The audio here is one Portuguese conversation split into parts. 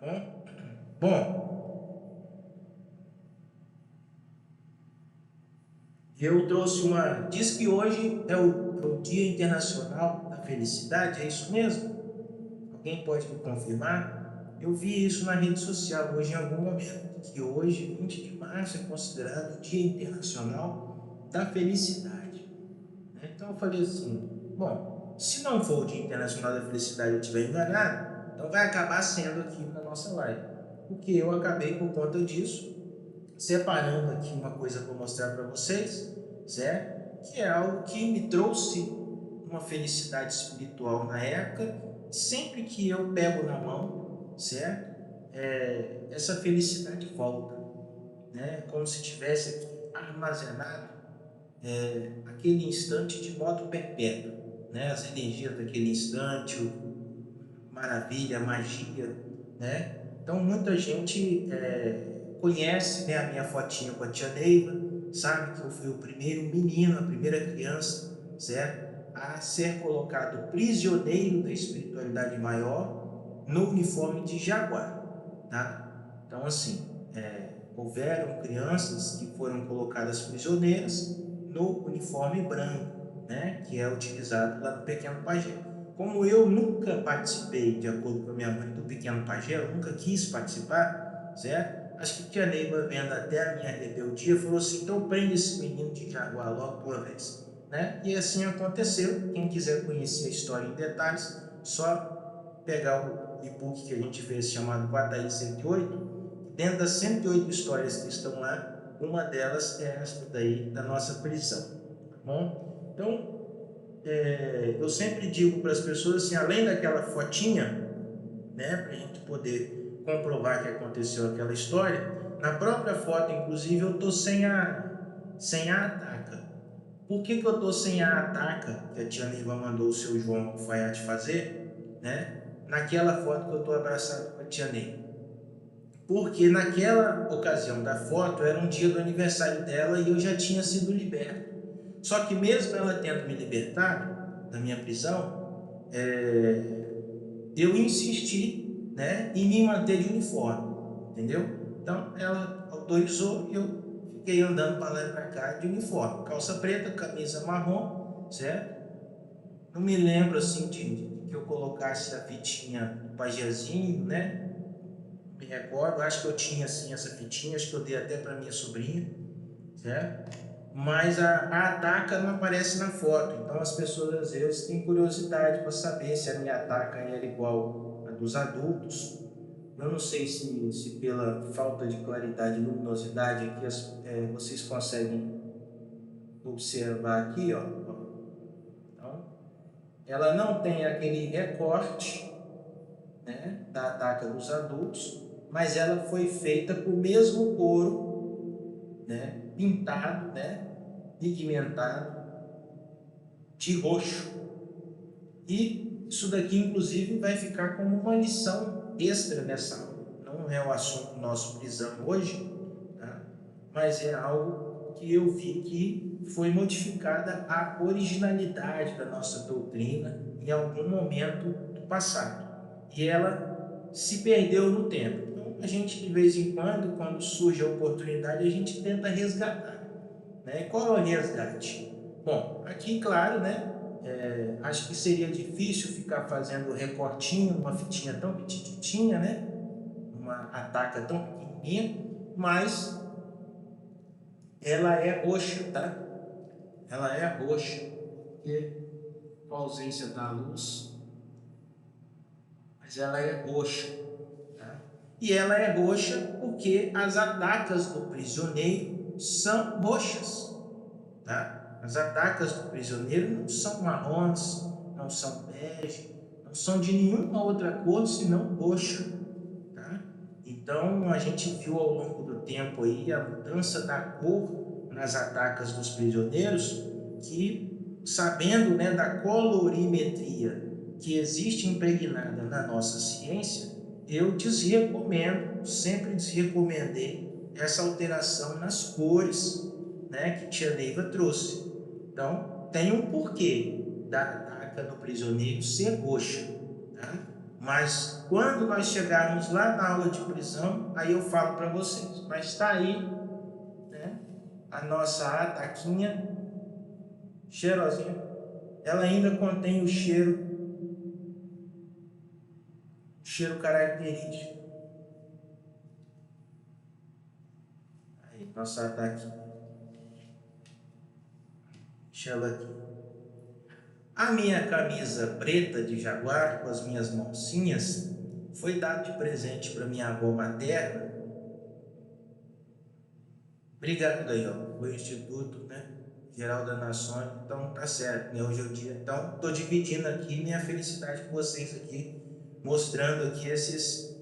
bom? Bom, eu trouxe uma. Diz que hoje é o Dia Internacional da Felicidade, é isso mesmo? Alguém pode me confirmar? Eu vi isso na rede social hoje em algum momento, que hoje, 20 de março, é considerado o Dia Internacional da Felicidade, né? Então eu falei assim: bom, se não for o Dia Internacional da Felicidade e eu estiver enganado, então vai acabar sendo aqui na nossa live. Porque eu acabei, por conta disso, separando aqui uma coisa para mostrar para vocês, certo? Que é algo que me trouxe uma felicidade espiritual na época. Sempre que eu pego na mão, certo? Essa felicidade volta, né? Como se tivesse aqui armazenado aquele instante de modo perpétuo, né? As energias daquele instante, maravilha, magia, né? Então muita gente conhece, né, a minha fotinha com a tia Neiva, sabe que eu fui o primeiro menino, a primeira criança, certo? A ser colocado prisioneiro da espiritualidade maior no uniforme de jaguar, tá? Então assim, houveram crianças que foram colocadas prisioneiras no uniforme branco, né, que é utilizado lá no Pequeno Pajé. Como eu nunca participei, de acordo com a minha mãe, do Pequeno Pajé, eu nunca quis participar, certo? Acho que tia Neiva, vendo até a minha rebeldia, falou assim: então prende esse menino de Jaguar logo de uma vez, né? E assim aconteceu. Quem quiser conhecer a história em detalhes, só pegar o e-book que a gente fez chamado Guataí 108. Dentro das 108 histórias que estão lá, uma delas é esta daí da nossa prisão, tá bom? Então, eu sempre digo para as pessoas assim, além daquela fotinha, né, para a gente poder comprovar que aconteceu aquela história, na própria foto, inclusive, eu tô sem a ataca. Por que eu tô sem a ataca que a tia Neiva mandou o seu João Alfaiate fazer, né? Naquela foto que eu tô abraçado com a tia Neiva. Porque naquela ocasião da foto era um dia do aniversário dela e eu já tinha sido liberto. Só que mesmo ela tendo me libertado da minha prisão, eu insisti, né, em me manter de uniforme, entendeu? Então ela autorizou e eu fiquei andando para lá e para cá de uniforme, calça preta, camisa marrom, certo? Não me lembro assim de que eu colocasse a fitinha do pajezinho, né? Me recordo, acho que eu tinha assim essa fitinha, acho que eu dei até para minha sobrinha, certo? Mas a ataca não aparece na foto, então as pessoas às vezes têm curiosidade para saber se a minha ataca era igual a dos adultos. Eu não sei se pela falta de claridade e luminosidade aqui vocês conseguem observar aqui, ó. Então, ela não tem aquele recorte, né, da ataca dos adultos, mas ela foi feita com o mesmo couro, né, pintado, né, pigmentado de roxo. E isso daqui, inclusive, vai ficar como uma lição extra nessa aula. Não é o assunto nosso prisão hoje, tá? Mas é algo que eu vi que foi modificada a originalidade da nossa doutrina em algum momento do passado. E ela se perdeu no tempo. Então, a gente, de vez em quando surge a oportunidade, a gente tenta resgatar, né? Qual é o resgate? Bom, aqui, claro, né? Acho que seria difícil ficar fazendo recortinho, uma fitinha tão petititinha, né? Uma ataca tão pequenininha, mas ela é roxa, tá? Ela é roxa, porque com a ausência da luz, mas ela é roxa, tá? E ela é roxa porque as atacas do prisioneiro são roxas, tá? As atacas do prisioneiro não são marrons, não são bege, não são de nenhuma outra cor senão roxa, tá? Então a gente viu ao longo do tempo aí a mudança da cor nas atacas dos prisioneiros, que sabendo, né, da colorimetria que existe impregnada na nossa ciência, eu desrecomendo, sempre desrecomendei essa alteração nas cores, né, que tia Neiva trouxe. Então tem um porquê da ataca do prisioneiro ser roxa, tá? Mas quando nós chegarmos lá na aula de prisão, aí eu falo para vocês. Mas está aí, né, a nossa ataquinha cheirosinha. Ela ainda contém o cheiro característico. Aí, nossa ataquinha. Deixa ela aqui. A minha camisa preta de jaguar, com as minhas mãozinhas, foi dado de presente para minha avó materna. Obrigado aí, ó, o Instituto, né, Geral da Nações. Então tá certo, né? Hoje é o dia. Então tô dividindo aqui minha felicidade com vocês aqui, mostrando aqui esses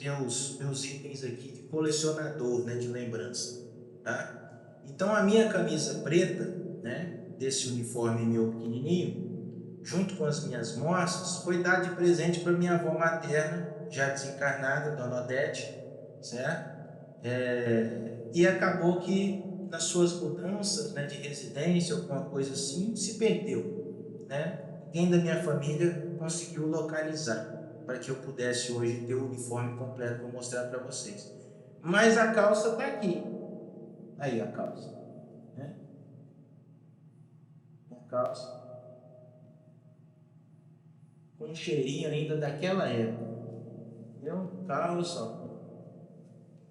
meus itens aqui de colecionador, né, de lembrança, tá? Então a minha camisa preta, né, desse uniforme meu pequenininho, junto com as minhas moças, foi dado de presente para minha avó materna, já desencarnada, Dona Odete, certo? E acabou que nas suas mudanças, né, de residência, alguma coisa assim, se perdeu, né? Ninguém da minha família conseguiu localizar para que eu pudesse hoje ter o uniforme completo para mostrar para vocês. Mas a calça está aqui. Aí a calça, né? A calça com um cheirinho ainda daquela época. Entendeu? Calça, ó.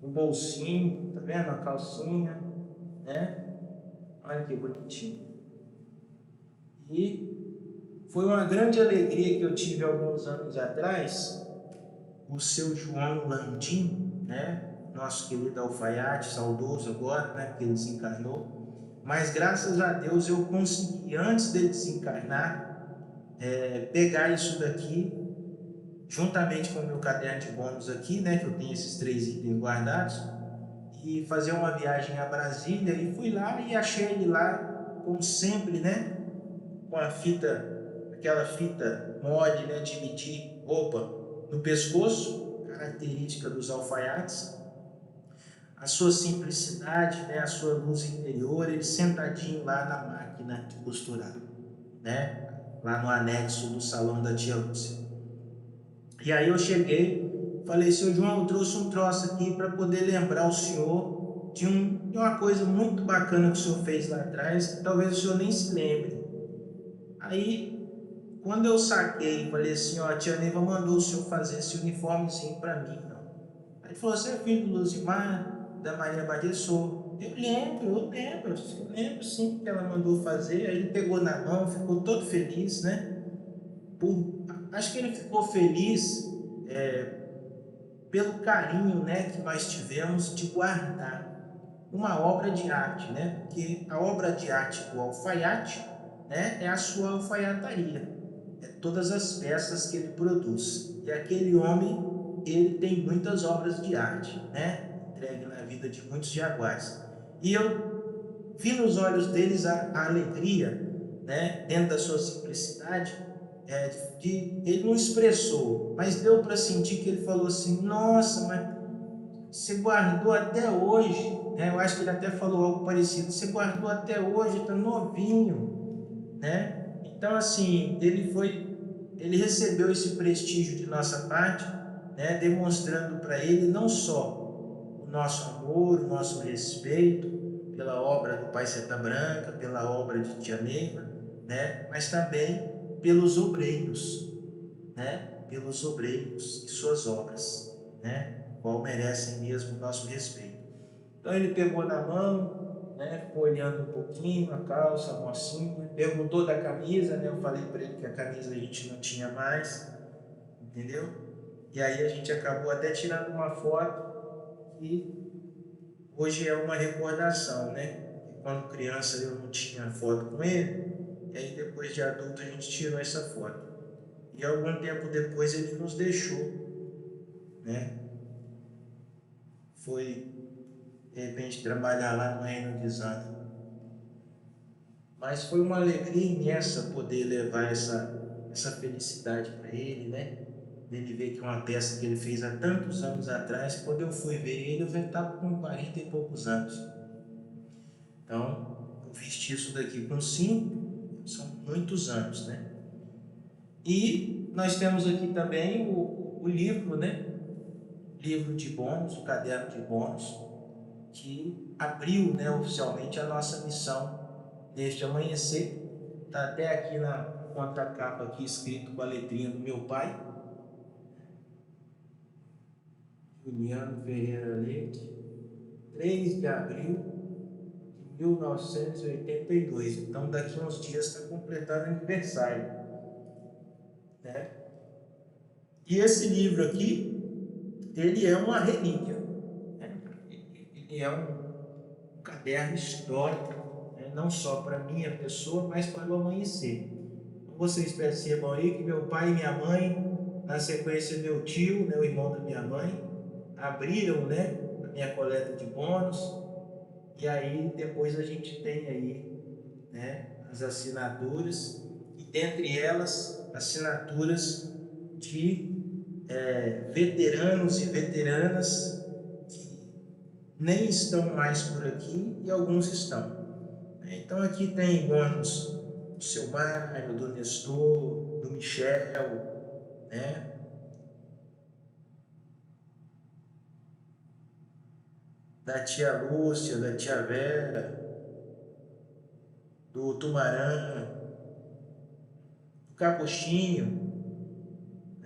Um bolsinho, tá vendo? A calcinha, né? Olha que bonitinho. E foi uma grande alegria que eu tive alguns anos atrás, o seu João Landim, né? Nosso querido alfaiate, saudoso agora, né? Porque ele desencarnou. Mas graças a Deus eu consegui, antes dele desencarnar, pegar isso daqui, juntamente com o meu caderno de bônus aqui, né? Que eu tenho esses 3 itens guardados, e fazer uma viagem a Brasília. E fui lá e achei ele lá, como sempre, né? Com a fita, aquela fita mole, né, de medir roupa no pescoço, característica dos alfaiates, a sua simplicidade, né, a sua luz interior, ele sentadinho lá na máquina de costurar, né, lá no anexo do salão da tia Lúcia. E aí eu cheguei, falei: seu João, eu trouxe um troço aqui para poder lembrar o senhor de uma coisa muito bacana que o senhor fez lá atrás, que talvez o senhor nem se lembre. Aí, quando eu saquei, falei assim: ó, a tia Neiva mandou o senhor fazer esse uniformezinho para mim, não. Aí ele falou: você é filho do Luzimar, da Maria Badia? Sou. Eu lembro sim que ela mandou fazer. Aí ele pegou na mão, ficou todo feliz, né? Acho que ele ficou feliz pelo carinho, né, que nós tivemos de guardar uma obra de arte, né? Porque a obra de arte do alfaiate, né, é a sua alfaiataria, é todas as peças que ele produz. E aquele homem, ele tem muitas obras de arte, né, entregue na vida de muitos jaguares. E eu vi nos olhos deles a alegria, né, dentro da sua simplicidade. Ele não expressou, mas deu para sentir que ele falou assim: nossa, mas você guardou até hoje, né? Eu acho que ele até falou algo parecido. Você guardou até hoje, está novinho, né? Então, assim, ele recebeu esse prestígio de nossa parte, né? Demonstrando para ele não só o nosso amor, o nosso respeito pela obra do Pai Seta Branca, pela obra de Tia Neiva, né? Mas também pelos obreiros, né? Pelos obreiros e suas obras, né? Qual merecem mesmo o nosso respeito. Então ele pegou na mão, né? Ficou olhando um pouquinho a calça, a mocinha, perguntou da camisa, né? Eu falei para ele que a camisa a gente não tinha mais, entendeu? E aí a gente acabou até tirando uma foto que hoje é uma recordação, né? Quando criança eu não tinha foto com ele, e aí depois de adulto a gente tirou essa foto. E algum tempo depois ele nos deixou, né? Foi, de repente, trabalhar lá no Reino de Zana. Mas foi uma alegria imensa poder levar essa felicidade para ele, né? Dele ver que uma peça que ele fez há tantos anos atrás, quando eu fui ver ele, eu já estava com 40 e poucos anos. Então, eu vesti isso daqui com 5, são muitos anos, né? E nós temos aqui também o livro, né? Livro de bônus, o caderno de bônus, que abriu, né, oficialmente a nossa missão neste amanhecer. Está até aqui na contracapa aqui escrito com a letrinha do meu pai, Juliano Ferreira Leite, 3 de abril de 1982. Então daqui a uns dias está completando aniversário, né? E esse livro aqui, ele é uma relíquia, né? Ele é um caderno histórico, né? Não só para minha pessoa, mas para o amanhecer. Então, vocês percebam aí que meu pai e minha mãe, na sequência meu tio, né, o irmão da minha mãe, abriram, né, a minha coleta de bônus. E aí depois a gente tem aí, né, as assinaturas, e dentre elas assinaturas de veteranos e veteranas que nem estão mais por aqui e alguns estão. Então aqui tem bônus do seu Mário, do Nestor, do Michel, né? Da tia Lúcia, da tia Vera, do Tumarã, do Capuchinho,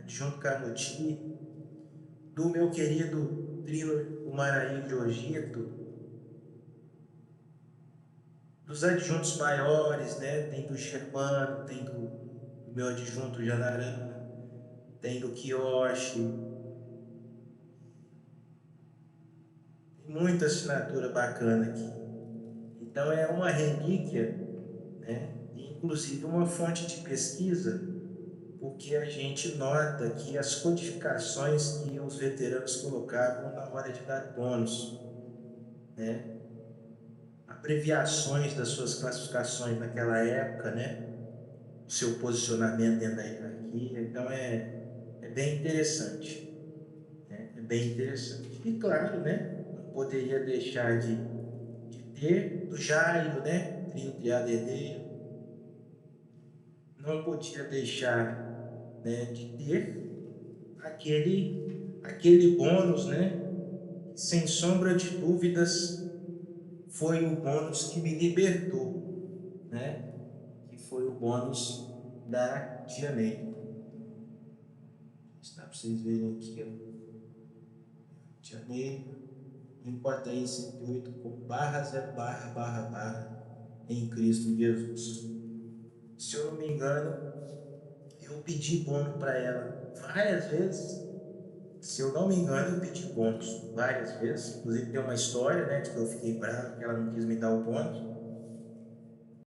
junto Camoti, do meu querido Trino Umaraí Jorgito, dos adjuntos maiores, né? Tem do Germano, tem do meu adjunto Janarana, tem do Kiyoshi, tem muita assinatura bacana aqui. Então é uma relíquia, né? Inclusive uma fonte de pesquisa, porque a gente nota que as codificações que os veteranos colocavam na hora de dar bônus, né? Abreviações das suas classificações naquela época, né? O seu posicionamento dentro da hierarquia. Então é bem interessante, né? É bem interessante. E claro, né? Não poderia deixar de ter do Jairo, né? Trio de ADD. Não podia deixar, né, de ter aquele bônus, né? Sem sombra de dúvidas, foi o bônus que me libertou, né? Que foi o bônus da Tia Ney. Dá para vocês verem aqui, ó. Tia Ney, importa aí 108 com barra, 0 barra, barra, barra, em Cristo Jesus. Se eu não me engano, eu pedi bônus para ela várias vezes. Se eu não me engano, eu pedi bônus várias vezes. Inclusive tem uma história, né, de que eu fiquei bravo, que ela não quis me dar o bônus.